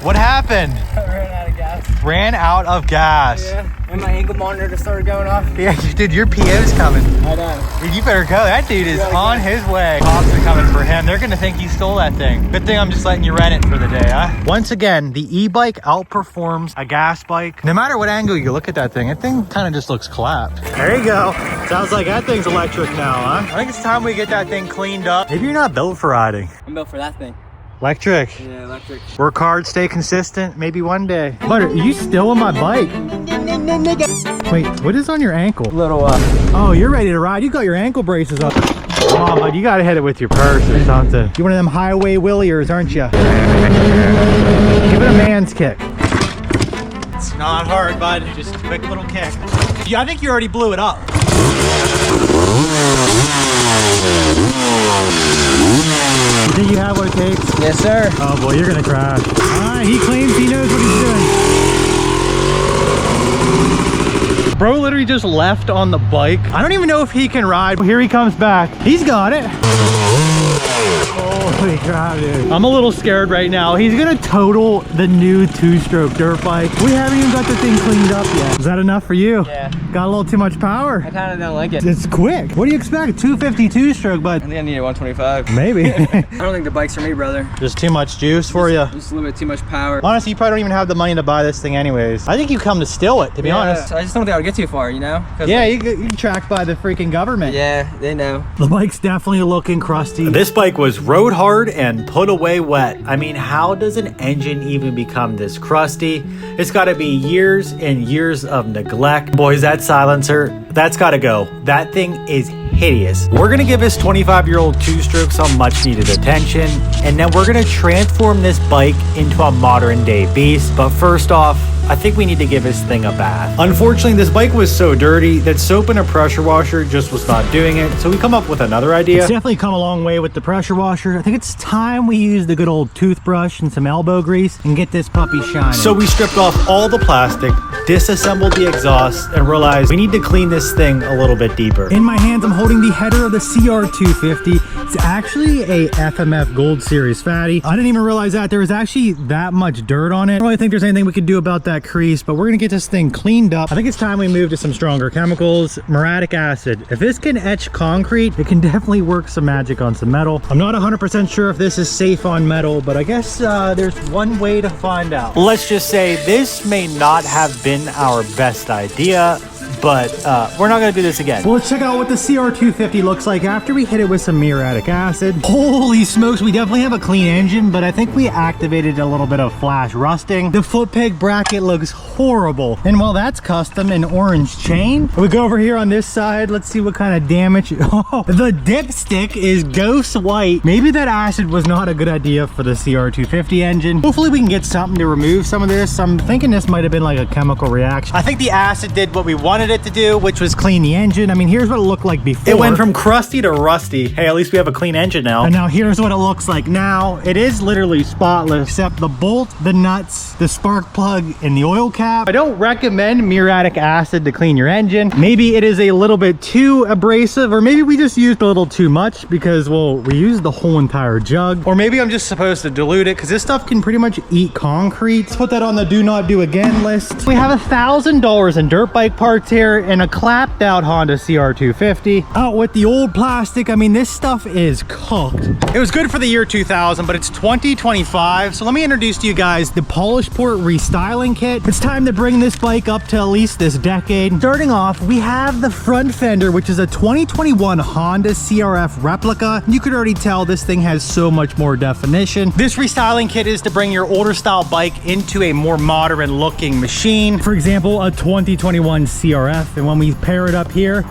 What happened? I ran out of gas. Ran out of gas. Yeah, and my ankle monitor just started going off. Yeah, dude, your PO's coming. I know. Dude, you better go. That dude is on his way. Cops are coming for him. They're gonna think he stole that thing. Good thing I'm just letting you rent it for the day, huh? Once again, the e-bike outperforms a gas bike. No matter what angle you look at that thing kind of just looks clapped. There you go. Sounds like that thing's electric now, huh? I think it's time we get that thing cleaned up. Maybe you're not built for riding. I'm built for that thing. Electric. Yeah, electric. Work hard, stay consistent, maybe one day. But are you still on my bike? Wait, what is on your ankle? Little, Oh, you're ready to ride. You got your ankle braces up. Oh, bud, you gotta hit it with your purse or something. You're one of them highway williers, aren't you? Give it a man's kick. It's not hard, bud. Just a quick little kick. Yeah, I think you already blew it up. You think you have what it takes? yes, sir. Oh boy, you're gonna crash. Alright, he claims he knows what he's doing. Bro literally just left on the bike. I don't even know if he can ride. Here he comes back. He's got it. Holy crap, dude. I'm a little scared right now. He's gonna total the new 2-stroke dirt bike. We haven't even got the thing cleaned up yet. Is that enough for you? Yeah. Got a little too much power. I kind of don't like it. It's quick. What do you expect? 252 stroke, bud. I think I need a 125. Maybe. I don't think the bike's for me, brother. Just too much juice for you. Just a little bit too much power. Honestly, you probably don't even have the money to buy this thing anyways. I think you come to steal it, to be honest. I just don't think I would get too far, you know? Yeah, you get tracked by the freaking government. Yeah, they know. The bike's definitely looking crusty. This bike was rode hard and put away wet. I mean, how does an engine even become this crusty? It's got to be years and years of neglect. Boys, that silencer, that's got to go. That thing is hideous. We're going to give this 25-year-old 2-stroke some much needed attention, and then we're going to transform this bike into a modern day beast. But first off, I think we need to give this thing a bath. Unfortunately, this bike was so dirty that soap and a pressure washer just was not doing it, so we come up with another idea. It's definitely come a long way with the pressure washer. I think it's time we use the good old toothbrush and some elbow grease and get this puppy shining. So we stripped off all the plastic, disassembled the exhaust, and realized we need to clean this thing a little bit deeper. In my hands, I'm holding the header of the CR250. It's actually a FMF Gold Series fatty. I didn't even realize that there was actually that much dirt on it. I don't really think there's anything we could do about that crease, but we're gonna get this thing cleaned up. I think it's time we move to some stronger chemicals. Muriatic acid. If this can etch concrete, it can definitely work some magic on some metal. I'm not 100% sure if this is safe on metal, but I guess there's one way to find out. Let's just say this may not have been our best idea, but we're not gonna do this again. Well, let's check out what the CR250 looks like after we hit it with some muriatic acid. Holy smokes, we definitely have a clean engine, but I think we activated a little bit of flash rusting. The foot peg bracket looks horrible. And while that's custom, an orange chain. We go over here on this side, let's see what kind of damage. Oh, the dipstick is ghost white. Maybe that acid was not a good idea for the CR250 engine. Hopefully we can get something to remove some of this. I'm thinking this might have been like a chemical reaction. I think the acid did what we wanted it to do, which was clean the engine. I mean, here's what it looked like before. It went from crusty to rusty. Hey, at least we have a clean engine now. And now here's what it looks like now. It is literally spotless, except the bolt, the nuts, the spark plug, and the oil cap. I don't recommend muriatic acid to clean your engine. Maybe it is a little bit too abrasive, or maybe we just used a little too much because, well, we used the whole entire jug. Or maybe I'm just supposed to dilute it because this stuff can pretty much eat concrete. Let's put that on the do not do again list. We have $1,000 in dirt bike parts here and a clapped out Honda CR250. Out with the old plastic. I mean, this stuff is cooked. It was good for the year 2000, but it's 2025. So let me introduce to you guys the PolishPort Restyling Kit. It's time to bring this bike up to at least this decade. Starting off, we have the front fender, which is a 2021 Honda CRF replica. You could already tell this thing has so much more definition. This restyling kit is to bring your older style bike into a more modern looking machine. For example, a 2021 CRF. And when we pair it up here,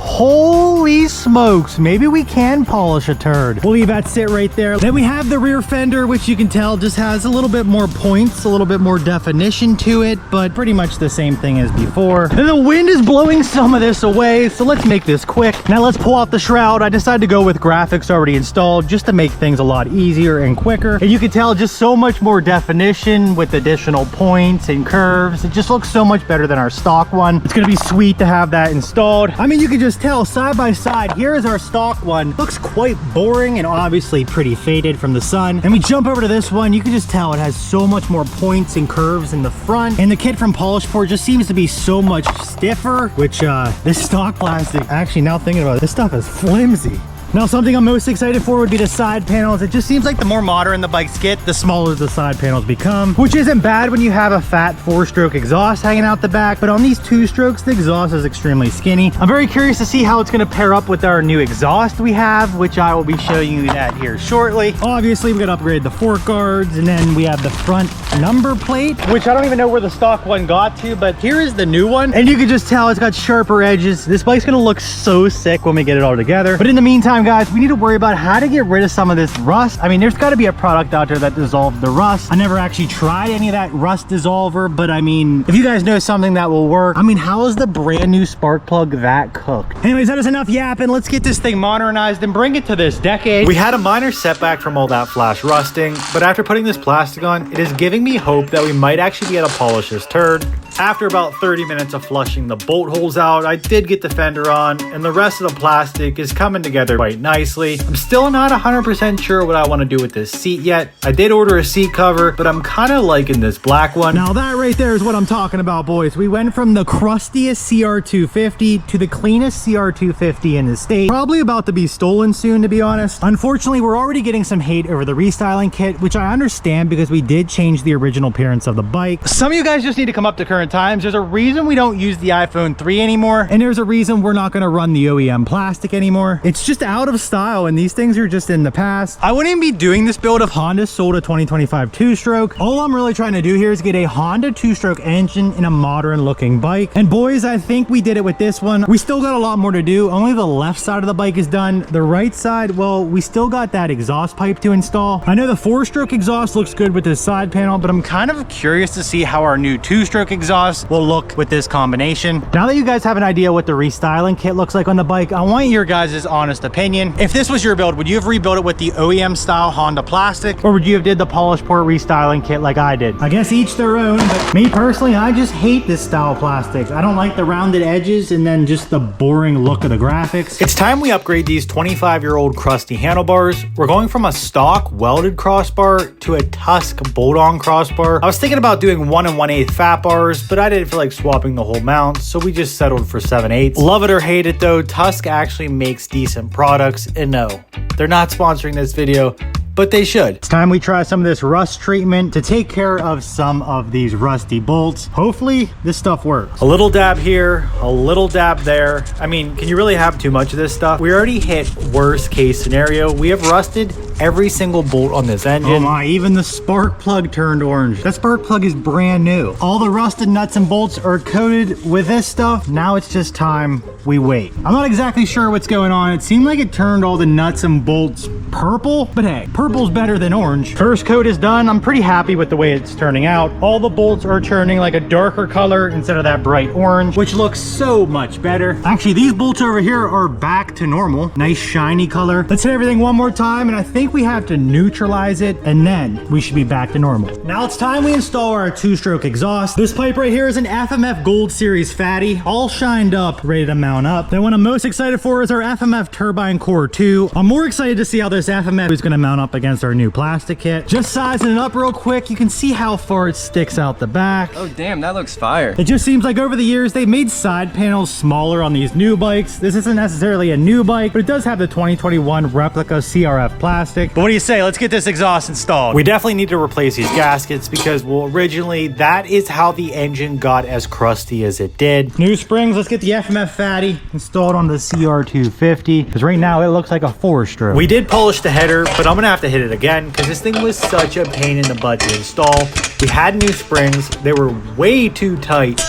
holy smokes, maybe we can polish a turd. We'll leave that sit right there. Then we have the rear fender, which you can tell just has a little bit more points, a little bit more definition to it, but pretty much the same thing as before. And the wind is blowing some of this away, so let's make this quick. Now let's pull out the shroud. I decided to go with graphics already installed just to make things a lot easier and quicker. And you can tell just so much more definition with additional points and curves. It just looks so much better than our stock one. It's gonna be sweet to have that installed. I mean, you can just just tell side by side, here is our stock one. Looks quite boring and obviously pretty faded from the sun. And we jump over to this one, you can just tell it has so much more points and curves in the front. And the kit from Polishport just seems to be so much stiffer, which this stock plastic, actually now thinking about it, this stuff is flimsy. Now, something I'm most excited for would be the side panels. It just seems like the more modern the bikes get, the smaller the side panels become, which isn't bad when you have a fat 4-stroke exhaust hanging out the back, but on these 2-strokes, the exhaust is extremely skinny. I'm very curious to see how it's gonna pair up with our new exhaust we have, which I will be showing you that here shortly. Obviously, we gotta upgrade the fork guards, and then we have the front number plate, which I don't even know where the stock one got to, but here is the new one. And you can just tell it's got sharper edges. This bike's gonna look so sick when we get it all together. But in the meantime, guys, we need to worry about how to get rid of some of this rust. I mean, there's got to be a product out there that dissolves the rust. I never actually tried any of that rust dissolver, but I mean, if you guys know something that will work, I mean, how is the brand new spark plug that cooked? Anyways, that is enough yapping. Let's get this thing modernized and bring it to this decade. We had a minor setback from all that flash rusting, but after putting this plastic on, it is giving me hope that we might actually be able to polish this turd. After about 30 minutes of flushing the bolt holes out, I did get the fender on, and the rest of the plastic is coming together quite nicely. I'm still not 100% sure what I want to do with this seat yet. I did order a seat cover, but I'm kind of liking this black one. Now that right there is what I'm talking about, boys. We went from the crustiest CR250 to the cleanest CR250 in the state. Probably about to be stolen soon, to be honest. Unfortunately, we're already getting some hate over the restyling kit, which I understand because we did change the original appearance of the bike. Some of you guys just need to come up to current times. There's a reason we don't use the iPhone 3 anymore, and there's a reason we're not going to run the OEM plastic anymore. It's just out of style, and these things are just in the past. I wouldn't even be doing this build if Honda sold a 2025 2-stroke. All I'm really trying to do here is get a Honda 2-stroke engine in a modern looking bike. And boys, I think we did it with this one. We still got a lot more to do. Only the left side of the bike is done. The right side, well, we still got that exhaust pipe to install. I know the 4-stroke exhaust looks good with this side panel, but I'm kind of curious to see how our new 2-stroke exhaust will look with this combination. Now that you guys have an idea what the restyling kit looks like on the bike, I want your guys' honest opinion. If this was your build, would you have rebuilt it with the OEM style Honda plastic, or would you have did the Polishport restyling kit like I did? I guess each their own, but me personally, I just hate this style plastic. I don't like the rounded edges and then just the boring look of the graphics. It's time we upgrade these 25-year-old crusty handlebars. We're going from a stock welded crossbar to a Tusk bolt-on crossbar. I was thinking about doing 1 1/8 fat bars, but I didn't feel like swapping the whole mount, so we just settled for 7/8. Love it or hate it though, Tusk actually makes decent products, and no, they're not sponsoring this video, but they should. It's time we try some of this rust treatment to take care of some of these rusty bolts. Hopefully this stuff works. A little dab here, a little dab there. I mean, can you really have too much of this stuff? We already hit worst case scenario. We have rusted every single bolt on this engine. Oh my, even the spark plug turned orange. That spark plug is brand new. All the rusted nuts and bolts are coated with this stuff. Now it's just time we wait. I'm not exactly sure what's going on. It seemed like it turned all the nuts and bolts purple, but hey, purple's better than orange. First coat is done. I'm pretty happy with the way it's turning out. All the bolts are turning like a darker color instead of that bright orange, which looks so much better. Actually, these bolts over here are back to normal. Nice shiny color. Let's hit everything one more time, and I think we have to neutralize it, and then we should be back to normal. Now it's time we install our 2-stroke exhaust. This pipe right here is an FMF Gold Series fatty, all shined up, ready to mount up. Then what I'm most excited for is our FMF Turbine Core 2. I'm more excited to see how this FMF is going to mount up against our new plastic kit. Just sizing it up real quick, you can see how far it sticks out the back. Oh damn, that looks fire. It just seems like over the years they've made side panels smaller on these new bikes. This isn't necessarily a new bike, but it does have the 2021 replica CRF plastic. But what do you say? Let's get this exhaust installed. We definitely need to replace these gaskets because, well, originally that is how the engine got as crusty as it did. New springs. Let's get the FMF fatty installed on the CR250, because right now it looks like a 4-stroke. We did polish the header, but I'm gonna have to hit it again because this thing was such a pain in the butt to install. We had new springs. They were way too tight.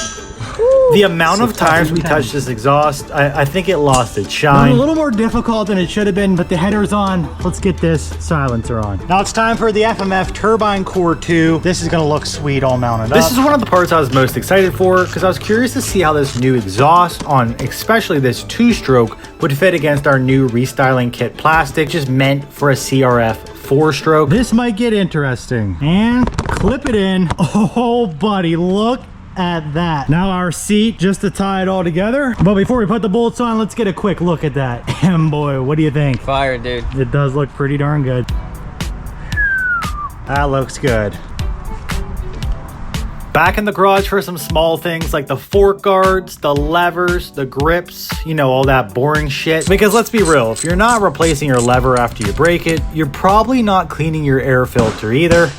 The amount of times we touched this exhaust, I think it lost its shine. A little more difficult than it should have been, but the header's on. Let's get this silencer on. Now it's time for the FMF Turbine Core 2. This is gonna look sweet all mounted up. This is one of the parts I was most excited for because I was curious to see how this new exhaust on especially this 2-stroke would fit against our new restyling kit plastic, just meant for a CRF 4-stroke. This might get interesting. And clip it in. Oh buddy, look at that. Now our seat just to tie it all together. But before we put the bolts on, let's get a quick look at that. And boy, what do you think? Fire, dude. It does look pretty darn good. That looks good. Back in the garage for some small things like the fork guards, the levers, the grips, you know, all that boring shit. Because let's be real, if you're not replacing your lever after you break it, you're probably not cleaning your air filter either.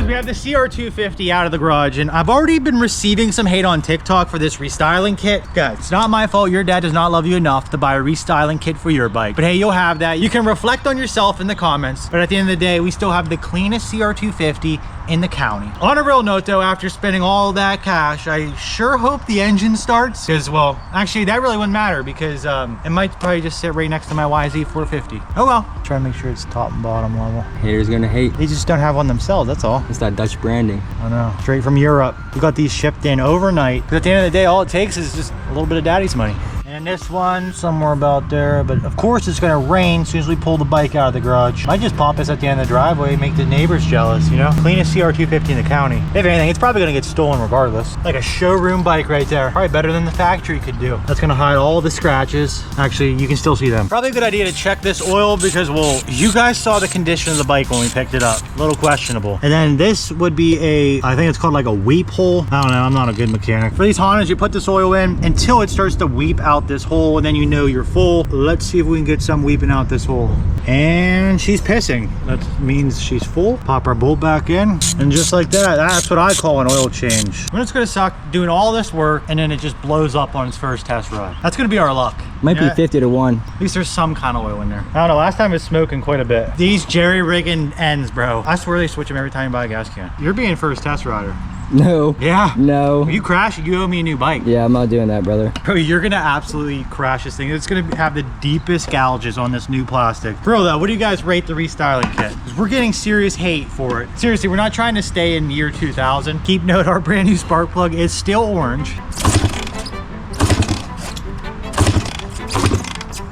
We have the CR250 out of the garage, and I've already been receiving some hate on TikTok for this restyling kit. Guys, it's not my fault your dad does not love you enough to buy a restyling kit for your bike. But hey, you'll have that. You can reflect on yourself in the comments. But at the end of the day, we still have the cleanest CR250 in the county. On a real note though, after spending all that cash, I sure hope the engine starts. Because, well, actually that really wouldn't matter because it might probably just sit right next to my YZ450. Oh well. Try to make sure it's top and bottom level. Haters gonna hate. They just don't have one themselves, that's all. It's that Dutch branding. I know. Straight from Europe. We got these shipped in overnight. Because at the end of the day, all it takes is just a little bit of daddy's money. And this one, somewhere about there. But of course, it's gonna rain as soon as we pull the bike out of the garage. Might just pop us at the end of the driveway, make the neighbors jealous, you know? Cleanest CR250 in the county. If anything, it's probably gonna get stolen regardless. Like a showroom bike right there. Probably better than the factory could do. That's gonna hide all the scratches. Actually, you can still see them. Probably a good idea to check this oil because, well, you guys saw the condition of the bike when we picked it up. A little questionable. And then this would be I think it's called like a weep hole. I don't know, I'm not a good mechanic. For these Hondas, you put this oil in until it starts to weep out this hole, and then you know you're full. Let's see if we can get some weeping out this hole. And she's pissing. That means she's full. Pop our bolt back in, and just like that, that's what I call an oil change. When it's gonna suck doing all this work and then it just blows up on its first test ride. That's gonna be our luck. Might be 50 to 1. At least there's some kind of oil in there. I don't know, last time it was smoking quite a bit. These jerry rigging ends, bro. I swear they switch them every time you buy a gas can. You're being first test rider. No. Yeah. No. If you crash it, you owe me a new bike. Yeah, I'm not doing that, brother. Bro, you're gonna absolutely crash this thing. It's gonna have the deepest gouges on this new plastic. Bro, though, what do you guys rate the restyling kit? 'Cause we're getting serious hate for it. Seriously, we're not trying to stay in the year 2000. Keep note, our brand new spark plug is still orange.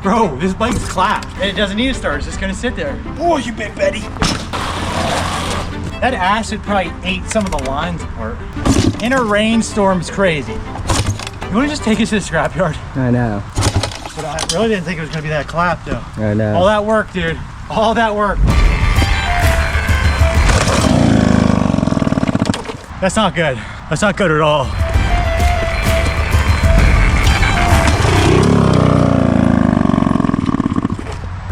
Bro, this bike's clapped. And it doesn't need a start, it's just gonna sit there. Oh, you big Betty. That acid probably ate some of the lines apart. In a rainstorm, it's crazy. You wanna just take us to the scrapyard? I know. But I really didn't think it was gonna be that clapped though. I know. All that work, dude. All that work. That's not good. That's not good at all.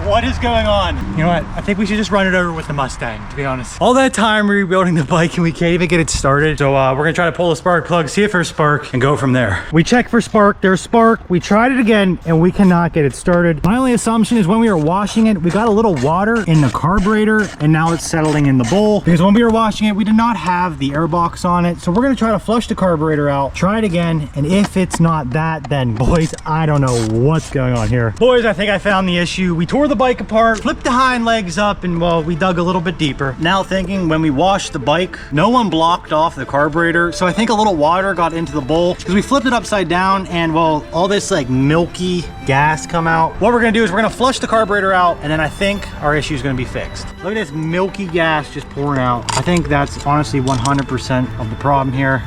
What is going on? You know what? I think we should just run it over with the Mustang, to be honest. All that time rebuilding the bike and we can't even get it started. So we're gonna try to pull the spark plug, see if there's spark, and go from there. We checked for spark, there's spark. We tried it again and we cannot get it started. My only assumption is when we were washing it, we got a little water in the carburetor and now it's settling in the bowl. Because when we were washing it, we did not have the air box on it. So we're gonna try to flush the carburetor out, try it again. And if it's not that, then boys, I don't know what's going on here. Boys, I think I found the issue. We tore the bike apart, flipped the hind legs up, and well, we dug a little bit deeper. Now thinking when we washed the bike, no one blocked off the carburetor, so I think a little water got into the bowl because we flipped it upside down, and well, all this like milky gas come out. What we're gonna do is we're gonna flush the carburetor out, and then I think our issue is gonna be fixed. Look at this milky gas just pouring out. I think that's honestly 100% of the problem here.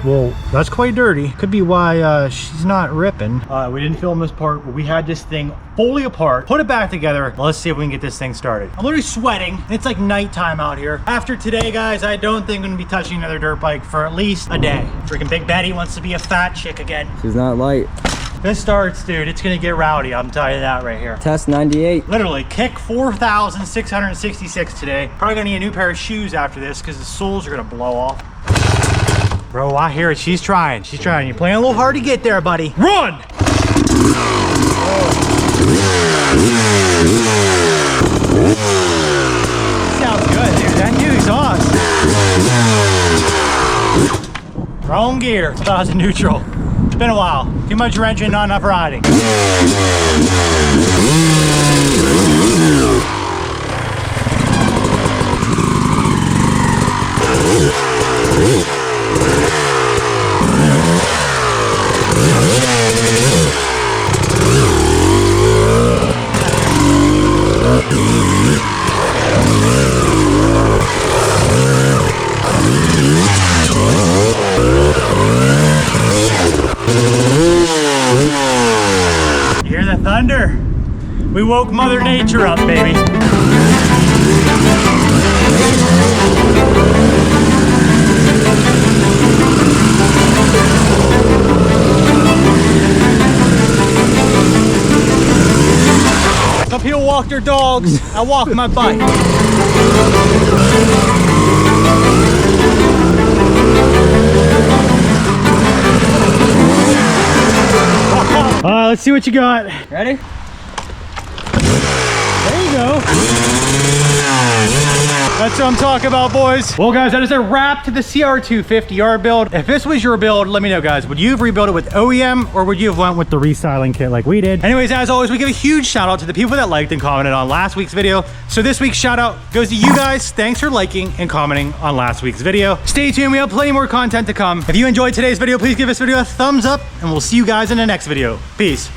Well, that's quite dirty. Could be why she's not ripping. We didn't film this part, but we had this thing fully apart. Put it back together. Let's see if we can get this thing started. I'm literally sweating. It's like nighttime out here. After today, guys, I don't think I'm gonna be touching another dirt bike for at least a day. Freaking Big Betty wants to be a fat chick again. She's not light. This starts, dude, it's gonna get rowdy. I'm telling you that right here. Test 98. Literally, kick 4,666 today. Probably gonna need a new pair of shoes after this because the soles are gonna blow off. Bro, I hear it. She's trying. She's trying. You're playing a little hard to get there, buddy. Run! Oh. wrong gear. Thought I was in neutral. It's been a while. Too much wrenching, not enough riding. You hear the thunder? We woke Mother Nature up, baby. Some people walk their dogs, I walk my bike. All right, let's see what you got. Ready? There you go. That's what I'm talking about, boys. Well, guys, that is a wrap to the CR250R build. If this was your build, let me know, guys. Would you have rebuilt it with OEM or would you have went with the restyling kit like we did? Anyways, as always, we give a huge shout out to the people that liked and commented on last week's video. So this week's shout out goes to you guys. Thanks for liking and commenting on last week's video. Stay tuned. We have plenty more content to come. If you enjoyed today's video, please give this video a thumbs up and we'll see you guys in the next video. Peace.